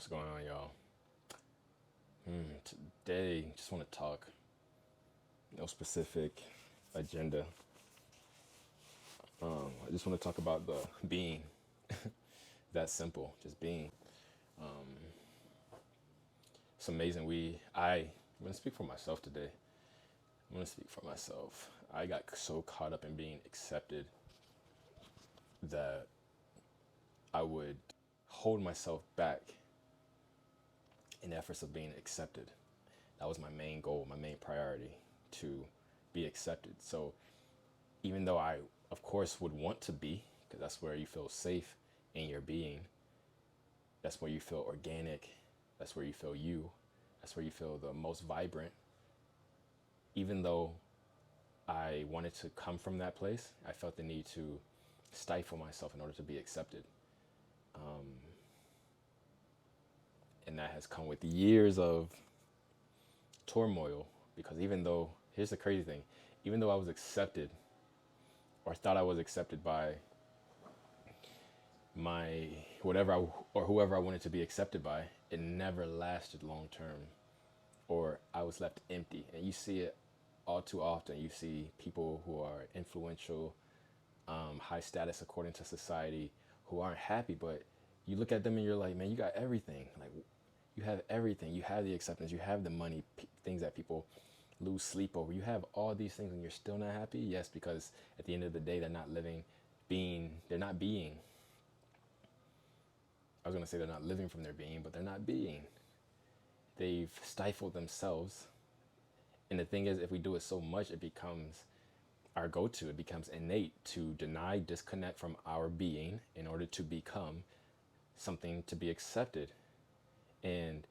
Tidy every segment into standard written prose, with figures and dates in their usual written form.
What's going on, y'all? Today, just want to talk. No specific agenda. I just want to talk about the being. That simple, just being. It's amazing. I'm gonna speak for myself today. I'm gonna speak for myself. I got so caught up in being accepted that I would hold myself back in the efforts of being accepted. That was my main goal, my main priority, to be accepted. So even though I, of course, would want to be, because that's where you feel safe in your being, that's where you feel organic, that's where you feel you, that's where you feel the most vibrant. Even though I wanted to come from that place, I felt the need to stifle myself in order to be accepted. And that has come with years of turmoil, because even though, here's the crazy thing, even though I was accepted or thought I was accepted by my or whoever I wanted to be accepted by, it never lasted long term, or I was left empty. And you see it all too often. You see people who are influential, high status according to society, who aren't happy, but you look at them and you're like, man, you got everything. Like, you have everything. You have the acceptance. You have the money, things that people lose sleep over. You have all these things and you're still not happy? Yes, because at the end of the day, they're not living, they're not being. I was going to say they're not living from their being, but they're not being. They've stifled themselves. And the thing is, if we do it so much, it becomes our go-to. It becomes innate to deny, disconnect from our being in order to become something to be accepted. And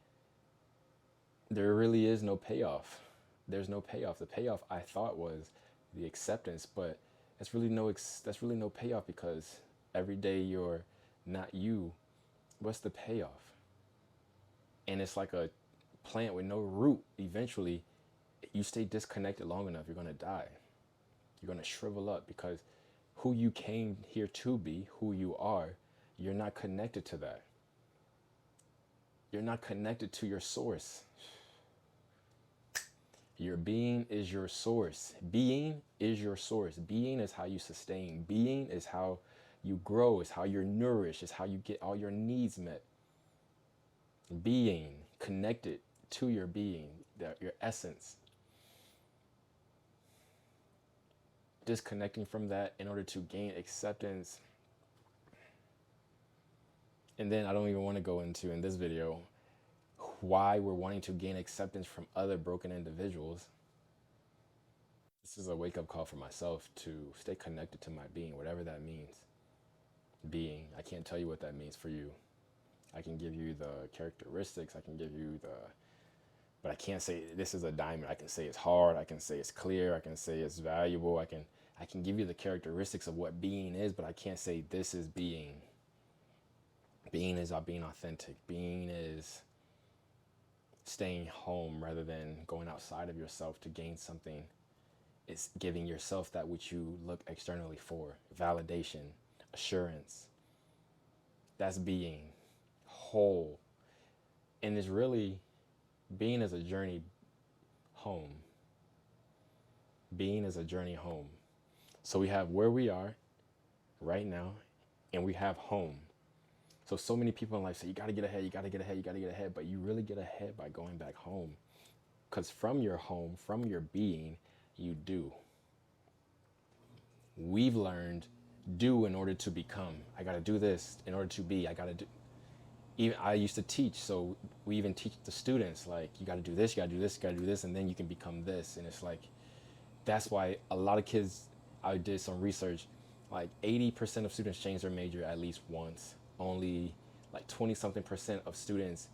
there really is no payoff. There's no payoff. The payoff, I thought, was the acceptance, but that's really no payoff, because every day you're not you. What's the payoff? And it's like a plant with no root. Eventually, you stay disconnected long enough, you're gonna die. You're gonna shrivel up, because who you came here to be, who you are, you're not connected to that. You're not connected to your source. Your being is your source. Being is your source. Being is how you sustain. Being is how you grow, is how you're nourished, is how you get all your needs met. Being, connected to your being, your essence. Disconnecting from that in order to gain acceptance. And then I don't even want to go into, in this video, why we're wanting to gain acceptance from other broken individuals. This is a wake-up call for myself to stay connected to my being, whatever that means. Being, I can't tell you what that means for you. I can give you the characteristics, I can give you but I can't say this is a diamond. I can say it's hard, I can say it's clear, I can say it's valuable, I can give you the characteristics of what being is, but I can't say this is being. Being is being authentic. Being is staying home rather than going outside of yourself to gain something. It's giving yourself that which you look externally for. Validation, assurance. That's being whole. And it's really, being is a journey home. Being is a journey home. So we have where we are right now, and we have home. So many people in life say, you gotta get ahead, you gotta get ahead, you gotta get ahead, but you really get ahead by going back home. Because from your home, from your being, you do. We've learned do in order to become. I gotta do this in order to be. I gotta do. Even I used to teach, so we even teach the students, like, you gotta do this, you gotta do this, you gotta do this, and then you can become this. And it's like, that's why a lot of kids, I did some research, like 80% of students change their major at least once. Only like 20-something% of students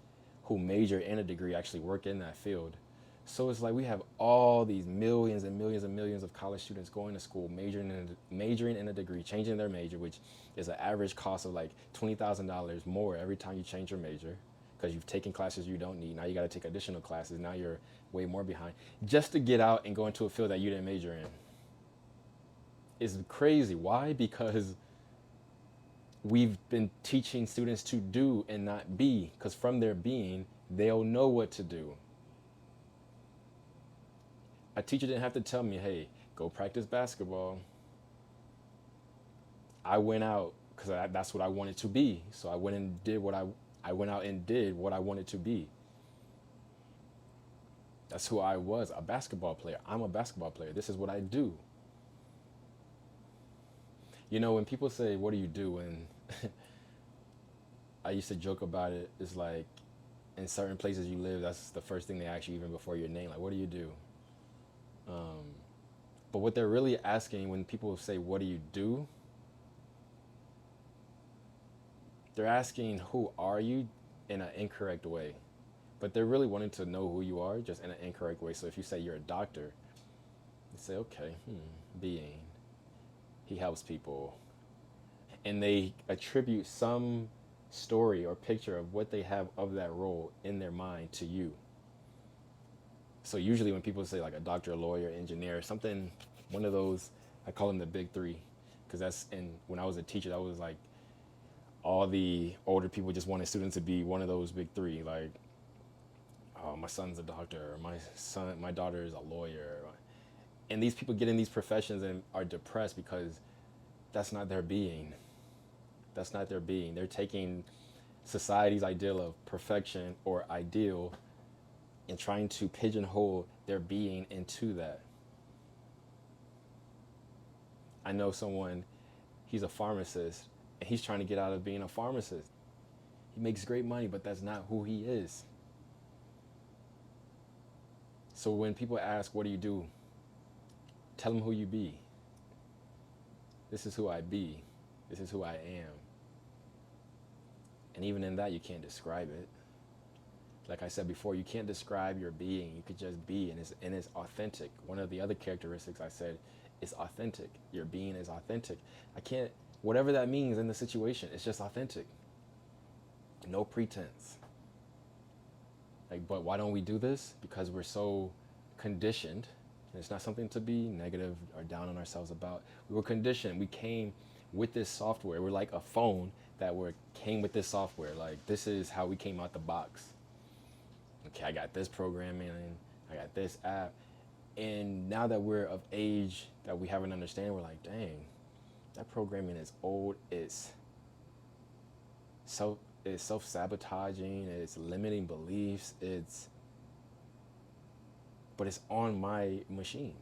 who major in a degree actually work in that field. So it's like we have all these millions and millions and millions of college students going to school, majoring in a degree, changing their major, which is an average cost of like $20,000 more every time you change your major, because you've taken classes you don't need. Now you got to take additional classes. Now you're way more behind just to get out and go into a field that you didn't major in. It's crazy. Why? Because we've been teaching students to do and not be, because from their being, they'll know what to do. A teacher didn't have to tell me, hey, go practice basketball. I went out because that's what I wanted to be. So I went and did I went out and did what I wanted to be. That's who I was, a basketball player. I'm a basketball player. This is what I do. You know, when people say, what do you do? And I used to joke about it. It's like in certain places you live, that's the first thing they ask you even before your name. Like, what do you do? But what they're really asking when people say, what do you do? They're asking, who are you, in an incorrect way. But they're really wanting to know who you are, just in an incorrect way. So if you say you're a doctor, you say, okay, being. He helps people. And they attribute some story or picture of what they have of that role in their mind to you. So usually when people say like a doctor, a lawyer, engineer, something, one of those, I call them the big three. Because when I was a teacher, that was like all the older people just wanted students to be one of those big three. Like, oh, my son's a doctor, my daughter is a lawyer. And these people get in these professions and are depressed because that's not their being. That's not their being. They're taking society's ideal of perfection or ideal and trying to pigeonhole their being into that. I know someone, he's a pharmacist, and he's trying to get out of being a pharmacist. He makes great money, but that's not who he is. So when people ask, what do you do? Tell them who you be. This is who I be. This is who I am. And even in that, you can't describe it. Like I said before, you can't describe your being. You could just be, and it's authentic. One of the other characteristics I said is authentic. Your being is authentic. Whatever that means in the situation, it's just authentic. No pretense. But why don't we do this? Because we're so conditioned. And it's not something to be negative or down on ourselves about. We were conditioned. We came with this software. We're like a phone that came with this software. Like, this is how we came out the box. Okay, I got this programming, I got this app. And now that we're of age, that we have an understanding, we're like, dang, that programming is old. It's self-sabotaging. It's limiting beliefs. But it's on my machine.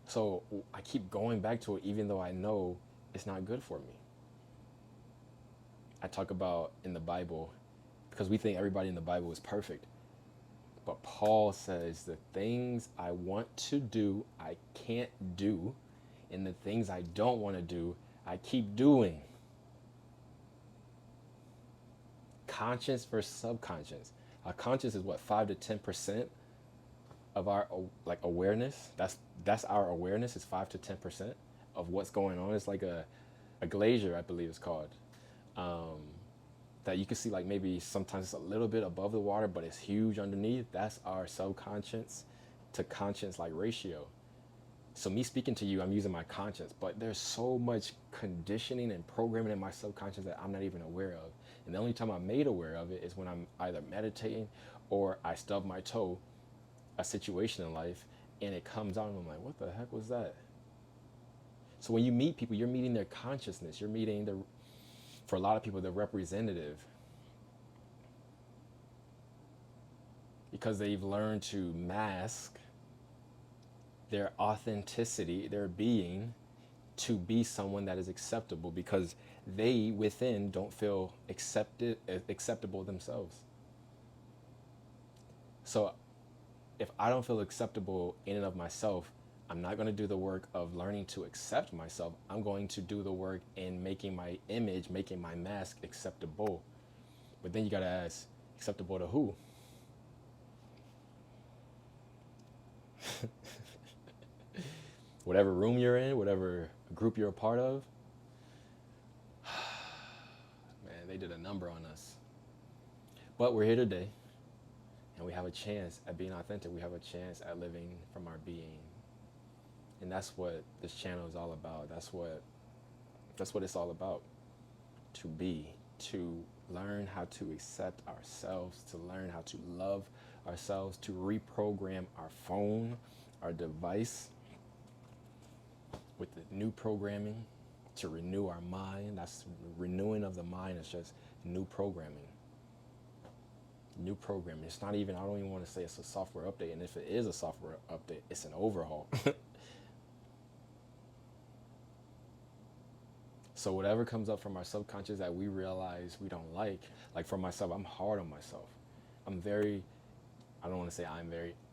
So I keep going back to it even though I know it's not good for me. I talk about in the Bible, because we think everybody in the Bible is perfect. But Paul says the things I want to do, I can't do. And the things I don't want to do, I keep doing. Conscious versus subconscious. Our conscious is what, 5 to 10% of our awareness. That's our awareness is 5 to 10% of what's going on. It's like a glacier, I believe it's called. That you can see like maybe sometimes it's a little bit above the water, but it's huge underneath. That's our subconscious to conscious like ratio. So me speaking to you, I'm using my conscience, but there's so much conditioning and programming in my subconscious that I'm not even aware of. And the only time I'm made aware of it is when I'm either meditating or I stub my toe, a situation in life, and it comes out and I'm like, what the heck was that? So when you meet people, you're meeting their consciousness. You're meeting for a lot of people, the representative. Because they've learned to mask their authenticity, their being, to be someone that is acceptable because they within don't feel acceptable themselves. So if I don't feel acceptable in and of myself, I'm not going to do the work of learning to accept myself. I'm going to do the work in making my image, making my mask acceptable. But then you got to ask, acceptable to who? Whatever room you're in, whatever group you're a part of. Man, they did a number on us. But we're here today, and we have a chance at being authentic. We have a chance at living from our being. And that's what this channel is all about. That's what it's all about. To be, to learn how to accept ourselves, to learn how to love ourselves, to reprogram our phone, our device with the new programming, to renew our mind. That's renewing of the mind. Is just new programming. New programming. It's not even, I don't even want to say it's a software update. And if it is a software update, it's an overhaul. So whatever comes up from our subconscious that we realize we don't like for myself, I'm hard on myself. I'm very, I don't want to say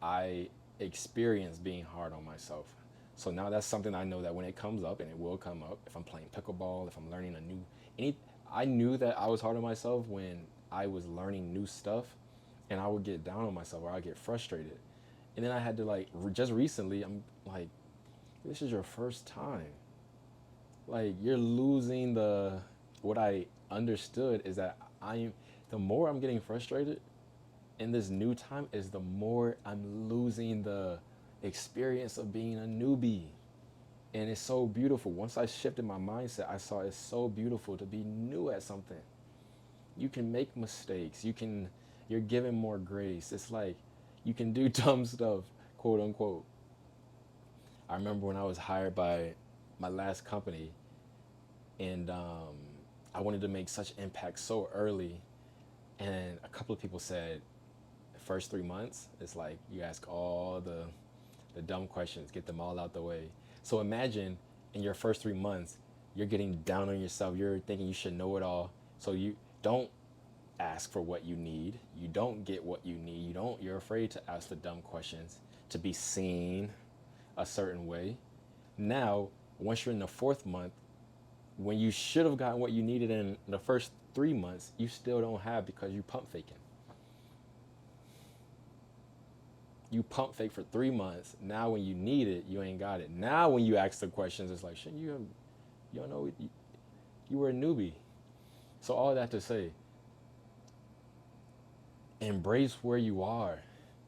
I experience being hard on myself. So now that's something I know that when it comes up, and it will come up, if I'm playing pickleball, if I'm learning I knew that I was hard on myself when I was learning new stuff, and I would get down on myself or I'd get frustrated. And then I had to just recently, I'm like, this is your first time. Like, you're losing what I understood is that the more I'm getting frustrated in this new time is the more I'm losing the experience of being a newbie. And it's so beautiful. Once I shifted my mindset, I saw it's so beautiful to be new at something. You can make mistakes. You're given more grace. It's like you can do dumb stuff, quote unquote. I remember when I was hired by my last company, and I wanted to make such impact so early, and a couple of people said the first 3 months it's like you ask all the dumb questions, get them all out the way. So imagine in your first 3 months you're getting down on yourself, you're thinking you should know it all, so you don't ask for what you need, you don't get what you need, you're afraid to ask the dumb questions, to be seen a certain way. Now once you're in the fourth month, when you should have gotten what you needed in the first 3 months, you still don't have because you pump faking. You pump fake for 3 months. Now when you need it, you ain't got it. Now when you ask the questions, it's like, shouldn't you don't know, you were a newbie. So all that to say, embrace where you are.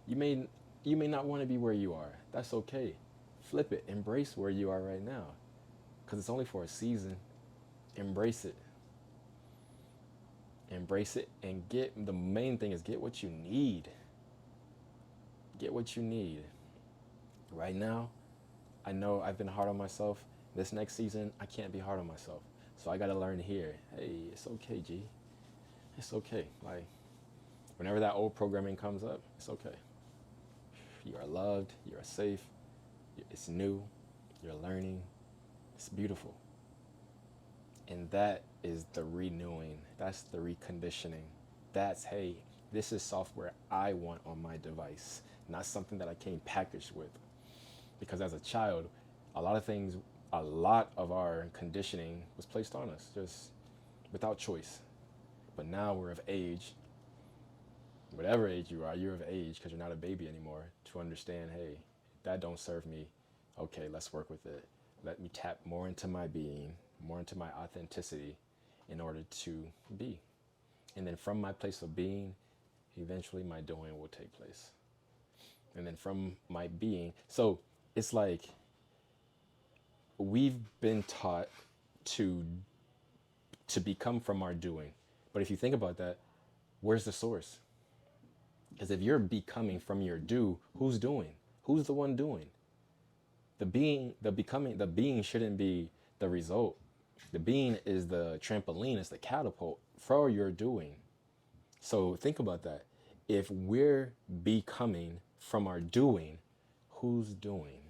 You may not want to be where you are. That's okay. Flip it. Embrace where you are right now, because it's only for a season. Embrace it. Embrace it, and the main thing is get what you need. Get what you need. Right now, I know I've been hard on myself. This next season, I can't be hard on myself. So I got to learn here. Hey, it's okay, G. It's okay. Like, whenever that old programming comes up, it's okay. You are loved. You are safe. It's new. You're learning. It's beautiful. And that is the renewing. That's the reconditioning. That's, hey, this is software I want on my device, not something that I came packaged with. Because as a child, a lot of our conditioning was placed on us just without choice. But now we're of age, whatever age you are, you're of age because you're not a baby anymore, to understand, hey, that don't serve me. Okay, let's work with it. Let me tap more into my being, more into my authenticity in order to be. And then from my place of being, eventually my doing will take place. And then from my being, so it's like we've been taught to become from our doing. But if you think about that, where's the source? Because if you're becoming from your do, who's doing? Who's the one doing? The being shouldn't be the result. The being is the trampoline, it's the catapult for your doing. So think about that. If we're becoming from our doing, who's doing?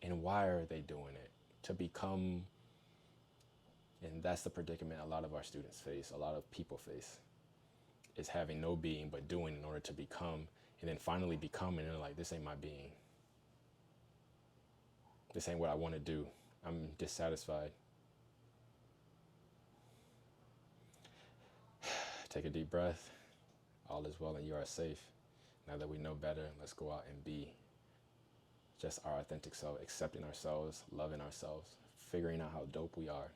And why are they doing it? To become, and that's the predicament a lot of our students face, a lot of people face, is having no being but doing in order to become, and then finally becoming, and they're like, this ain't my being. This ain't what I want to do. I'm dissatisfied. Take a deep breath. All is well and you are safe. Now that we know better, let's go out and be just our authentic self, accepting ourselves, loving ourselves, figuring out how dope we are.